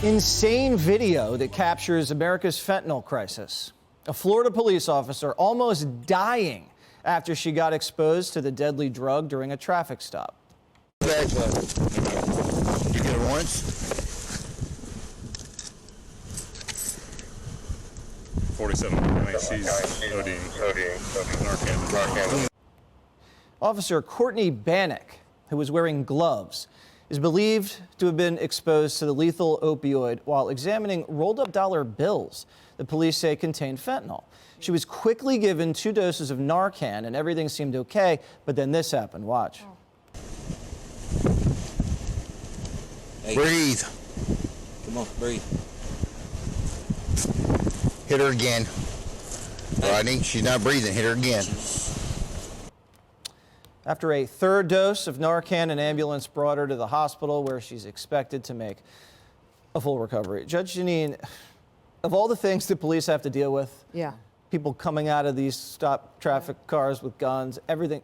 Insane video that captures America's fentanyl crisis. A Florida police officer almost dying after she got exposed to the deadly drug during a traffic stop. You get it once? 47. She's ODing Narcan. Officer Courtney Bannock, who was wearing gloves, is believed to have been exposed to the lethal opioid while examining rolled-up dollar bills that police say contained fentanyl. She was quickly given 2 doses of Narcan and everything seemed okay, but then this happened. Watch. Hey. Breathe. Come on, breathe. Hit her again. Rodney, she's not breathing. Hit her again. After a 3rd dose of Narcan, an ambulance brought her to the hospital where she's expected to make a full recovery. Judge Janine, of all the things that police have to deal with, people coming out of these stopped traffic cars with guns, everything,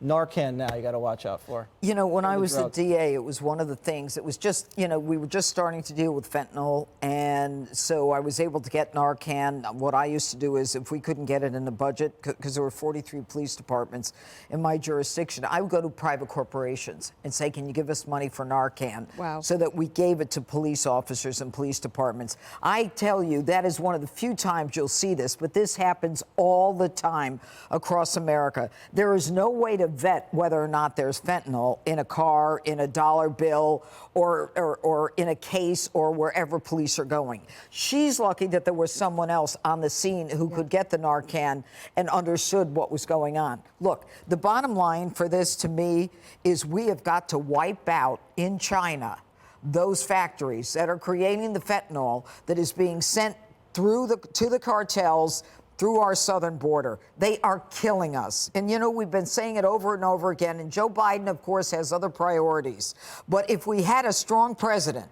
Narcan now you got to watch out for. You know, when I was the DA, it was one of the things, it was just, you know, we were just starting to deal with fentanyl, and so I was able to get Narcan. What I used to do is, if we couldn't get it in the budget, because there were 43 police departments in my jurisdiction, I would go to private corporations and say, can you give us money for Narcan? Wow. So that we gave it to police officers and police departments. I tell you, that is one of the few times you'll see this, but this happens all the time across America. There is no way to vet whether or not there's fentanyl in a car, in a dollar bill, or in a case, or wherever police are going. She's lucky that there was someone else on the scene who could get the Narcan and understood what was going on. Look, the bottom line for this to me is we have got to wipe out in China those factories that are creating the fentanyl that is being sent through to the cartels through our southern border. They are killing us. And, you know, we've been saying it over and over again, and Joe Biden, of course, has other priorities. But if we had a strong president,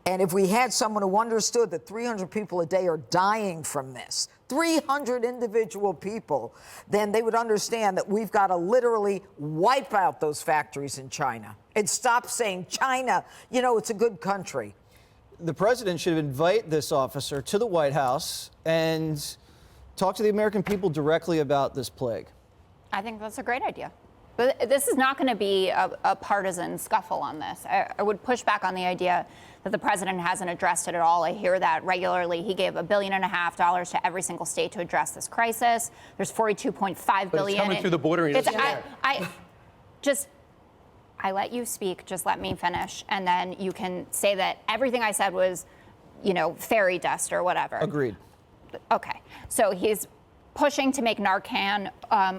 and if we had someone who understood that 300 people a day are dying from this, 300 individual people, then they would understand that we've got to literally wipe out those factories in China and stop saying, China, you know, it's a good country. The president should invite this officer to the White House and talk to the American people directly about this plague. I think that's a great idea. But this is not going to be a partisan scuffle on this. I would push back on the idea that the president hasn't addressed it at all. I hear that regularly. He gave $1.5 billion to every single state to address this crisis. There's $42.5 billion. It's coming through the border. I let you speak. Just let me finish, and then you can say that everything I said was, you know, fairy dust or whatever. Agreed. Okay, so he's pushing to make Narcan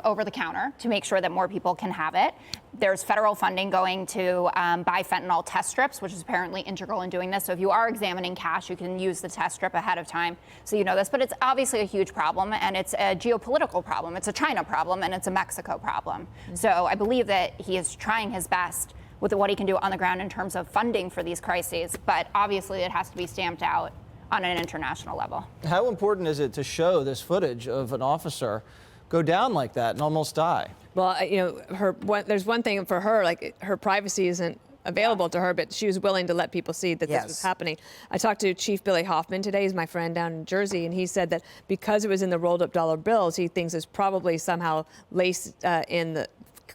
over the counter to make sure that more people can have it. There's federal funding going to buy fentanyl test strips, which is apparently integral in doing this. So if you are examining cash, you can use the test strip ahead of time so you know this. But it's obviously a huge problem, and it's a geopolitical problem. It's a China problem, and it's a Mexico problem. Mm-hmm. So I believe that he is trying his best with what he can do on the ground in terms of funding for these crises. But obviously it has to be stamped out on an international level. How important is it to show this footage of an officer go down like that and almost die? Well, you know, there's one thing for her, like her privacy isn't available to her, but she was willing to let people see that this was happening. I talked to Chief Billy Hoffman today, he's my friend down in Jersey, and he said that because it was in the rolled up dollar bills, he thinks it's probably somehow laced in the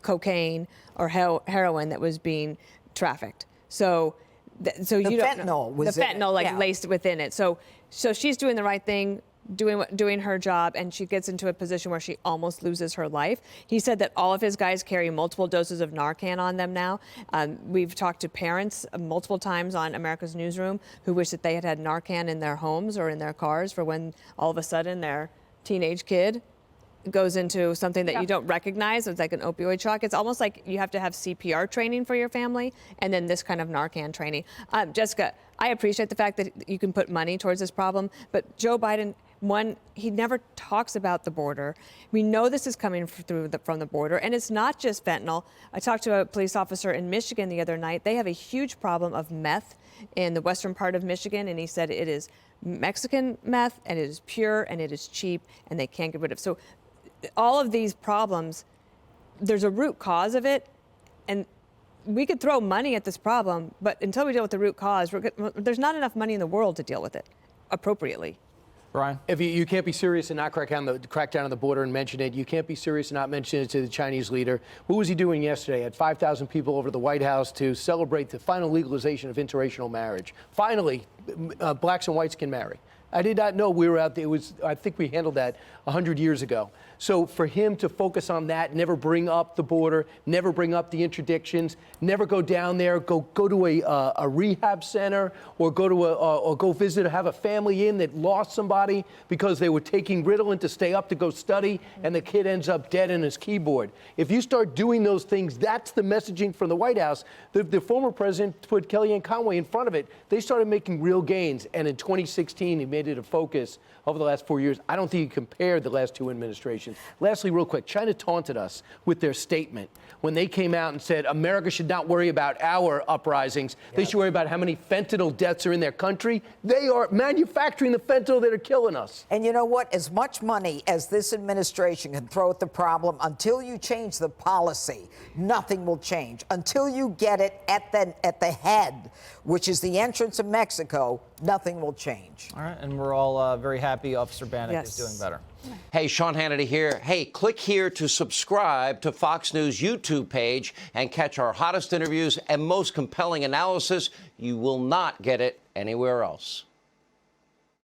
cocaine or heroin that was being trafficked. So the fentanyl laced within it. So she's doing the right thing, doing her job, and she gets into a position where she almost loses her life. He said that all of his guys carry multiple doses of Narcan on them now. We've talked to parents multiple times on America's Newsroom who wish that they had had Narcan in their homes or in their cars for when all of a sudden their teenage kid goes into something that you don't recognize. It's like an opioid shock. It's almost like you have to have CPR training for your family and then this kind of Narcan training. Jessica, I appreciate the fact that you can put money towards this problem, but Joe Biden, he never talks about the border. We know this is coming from the border, and it's not just fentanyl. I talked to a police officer in Michigan the other night. They have a huge problem of meth in the western part of Michigan, and he said it is Mexican meth, and it is pure, and it is cheap, and they can't get rid of it. So all of these problems, there's a root cause of it, and we could throw money at this problem, but until we deal with the root cause, there's not enough money in the world to deal with it appropriately. Brian? If you can't be serious and not crack down on the border and mention it, you can't be serious and not mention it to the Chinese leader. What was he doing yesterday? Had 5,000 people over to the White House to celebrate the final legalization of interracial marriage. Finally, blacks and whites can marry. I did not know we were out there. I think we handled that 100 years ago. So for him to focus on that, never bring up the border, never bring up the interdictions, never go down there, go to a rehab center, or go visit or have a family in that lost somebody because they were taking Ritalin to stay up to go study, and the kid ends up dead in his keyboard. If you start doing those things, that's the messaging from the White House. The former president put Kellyanne Conway in front of it. They started making real gains, and in 2016, he made it a focus over the last 4 years. I don't think you compare the last two administrations. Lastly, real quick, China taunted us with their statement when they came out and said America should not worry about our uprisings. They should worry about how many fentanyl deaths are in their country. They are manufacturing the fentanyl that are killing us. And you know what? As much money as this administration can throw at the problem, until you change the policy, nothing will change. Until you get it at the head, which is the entrance of Mexico, nothing will change. All right, and we're all very happy Officer Bannock is doing better. Hey, Sean Hannity here. Hey, click here to subscribe to Fox News YouTube page and catch our hottest interviews and most compelling analysis. You will not get it anywhere else.